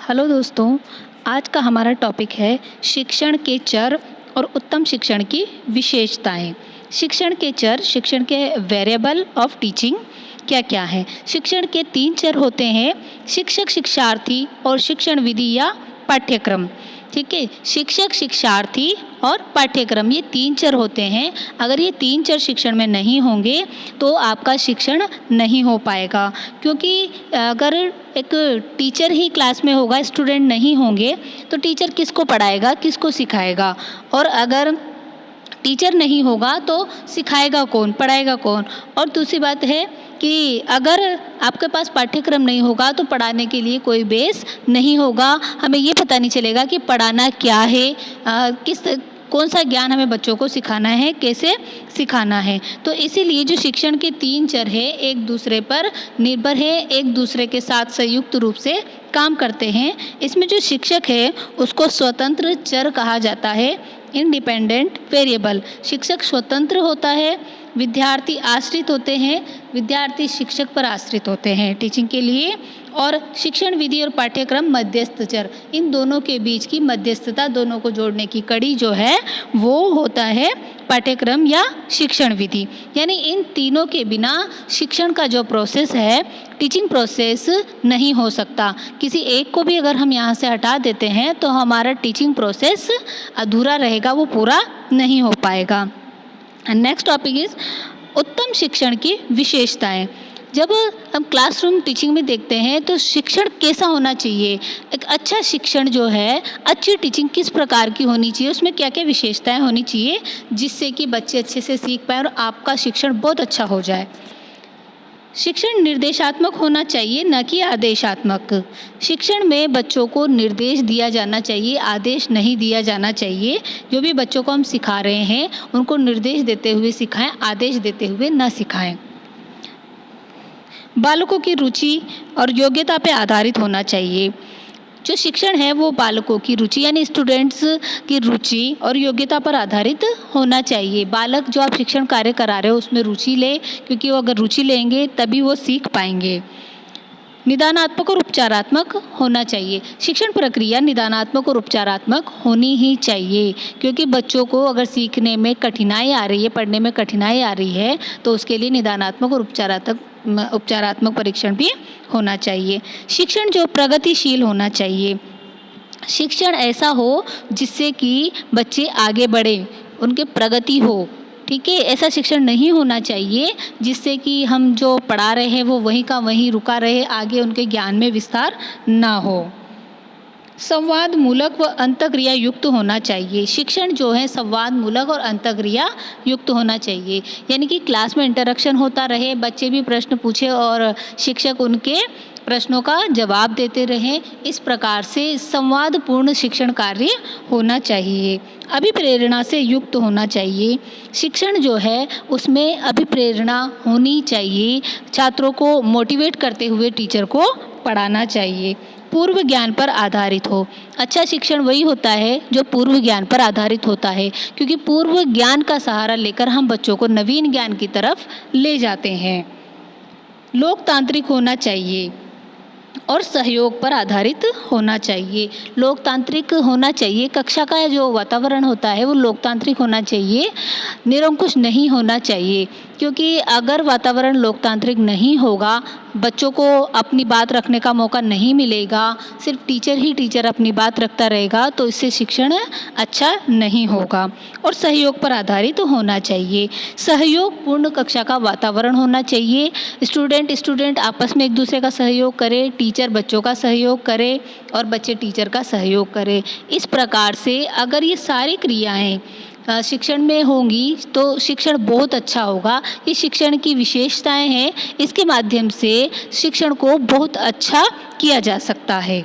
Hello दोस्तों, आज का हमारा टॉपिक है शिक्षण के चर और उत्तम शिक्षण की विशेषताएं। शिक्षण के चर, शिक्षण के वेरिएबल ऑफ टीचिंग क्या क्या है। शिक्षण के 3 चर होते हैं, शिक्षक, शिक्षार्थी और शिक्षण विधि या पाठ्यक्रम। ठीक है, शिक्षक, शिक्षार्थी और पाठ्यक्रम, ये 3 चर होते हैं। अगर ये 3 चर शिक्षण में नहीं होंगे तो आपका शिक्षण नहीं हो पाएगा, क्योंकि अगर एक टीचर ही क्लास में होगा, स्टूडेंट नहीं होंगे, तो टीचर किसको पढ़ाएगा, किसको सिखाएगा। और अगर टीचर नहीं होगा तो सिखाएगा कौन, पढ़ाएगा कौन। और दूसरी बात है कि अगर आपके पास पाठ्यक्रम नहीं होगा तो पढ़ाने के लिए कोई बेस नहीं होगा। हमें ये पता नहीं चलेगा कि पढ़ाना क्या है, कौन सा ज्ञान हमें बच्चों को सिखाना है, कैसे सिखाना है। तो इसीलिए जो शिक्षण के 3 चर है एक दूसरे पर निर्भर है, एक दूसरे के साथ संयुक्त रूप से काम करते हैं। इसमें जो शिक्षक है उसको स्वतंत्र चर कहा जाता है, इंडिपेंडेंट वेरिएबल। शिक्षक स्वतंत्र होता है, विद्यार्थी आश्रित होते हैं, विद्यार्थी शिक्षक पर आश्रित होते हैं टीचिंग के लिए। और शिक्षण विधि और पाठ्यक्रम मध्यस्थ चर, इन दोनों के बीच की मध्यस्थता, दोनों को जोड़ने की कड़ी जो है वो होता है पाठ्यक्रम या शिक्षण विधि। यानी इन तीनों के बिना शिक्षण का जो प्रोसेस है, टीचिंग प्रोसेस नहीं हो सकता। किसी एक को भी अगर हम यहाँ से हटा देते हैं तो हमारा टीचिंग प्रोसेस अधूरा रहेगा, वो पूरा नहीं हो पाएगा। नेक्स्ट टॉपिक इज उत्तम शिक्षण की विशेषताएं। जब हम क्लासरूम टीचिंग में देखते हैं तो शिक्षण कैसा होना चाहिए, एक अच्छा शिक्षण जो है, अच्छी टीचिंग किस प्रकार की होनी चाहिए, उसमें क्या क्या विशेषताएं होनी चाहिए जिससे कि बच्चे अच्छे से सीख पाए और आपका शिक्षण बहुत अच्छा हो जाए। शिक्षण निर्देशात्मक होना चाहिए, न कि आदेशात्मक। शिक्षण में बच्चों को निर्देश दिया जाना चाहिए, आदेश नहीं दिया जाना चाहिए। जो भी बच्चों को हम सिखा रहे हैं उनको निर्देश देते हुए सिखाएं, आदेश देते हुए न सिखाएं। बालकों की रुचि और योग्यता पर आधारित होना चाहिए। जो शिक्षण है वो बालकों की रुचि यानी स्टूडेंट्स की रुचि और योग्यता पर आधारित होना चाहिए। बालक जो आप शिक्षण कार्य करा रहे हो उसमें रुचि ले, क्योंकि वो अगर रुचि लेंगे तभी वो सीख पाएंगे। निदानात्मक और उपचारात्मक होना चाहिए। शिक्षण प्रक्रिया निदानात्मक और उपचारात्मक होनी ही चाहिए, क्योंकि बच्चों को अगर सीखने में कठिनाई आ रही है, पढ़ने में कठिनाई आ रही है, तो उसके लिए निदानात्मक और उपचारात्मक परीक्षण भी होना चाहिए। शिक्षण जो प्रगतिशील होना चाहिए। शिक्षण ऐसा हो जिससे कि बच्चे आगे बढ़े, उनके प्रगति हो। ठीक है, ऐसा शिक्षण नहीं होना चाहिए जिससे कि हम जो पढ़ा रहे हैं वो वहीं का वहीं रुका रहे, आगे उनके ज्ञान में विस्तार ना हो। संवाद मूलक व अंतःक्रिया युक्त होना चाहिए। शिक्षण जो है संवाद मूलक और अंतःक्रिया युक्त होना चाहिए, यानी कि क्लास में इंटरेक्शन होता रहे, बच्चे भी प्रश्न पूछे और शिक्षक उनके प्रश्नों का जवाब देते रहें। इस प्रकार से संवादपूर्ण शिक्षण कार्य होना चाहिए। अभिप्रेरणा से युक्त होना चाहिए। शिक्षण जो है उसमें अभिप्रेरणा होनी चाहिए, छात्रों को मोटिवेट करते हुए टीचर को पढ़ाना चाहिए। पूर्व ज्ञान पर आधारित हो। अच्छा शिक्षण वही होता है जो पूर्व ज्ञान पर आधारित होता है, क्योंकि पूर्व ज्ञान का सहारा लेकर हम बच्चों को नवीन ज्ञान की तरफ ले जाते हैं। लोकतांत्रिक होना चाहिए और सहयोग पर आधारित होना चाहिए। लोकतांत्रिक होना चाहिए, कक्षा का जो वातावरण होता है वो लोकतांत्रिक होना चाहिए, निरंकुश नहीं होना चाहिए। क्योंकि अगर वातावरण लोकतांत्रिक नहीं होगा, बच्चों को अपनी बात रखने का मौका नहीं मिलेगा, सिर्फ टीचर ही टीचर अपनी बात रखता रहेगा, तो इससे शिक्षण अच्छा नहीं होगा। और सहयोग पर आधारित होना चाहिए। सहयोगपूर्ण कक्षा का वातावरण होना चाहिए। स्टूडेंट आपस में एक दूसरे का सहयोग करे, टीचर बच्चों का सहयोग करे और बच्चे टीचर का सहयोग करें। इस प्रकार से अगर ये सारी क्रियाएं शिक्षण में होंगी तो शिक्षण बहुत अच्छा होगा। ये शिक्षण की विशेषताएं हैं, इसके माध्यम से शिक्षण को बहुत अच्छा किया जा सकता है।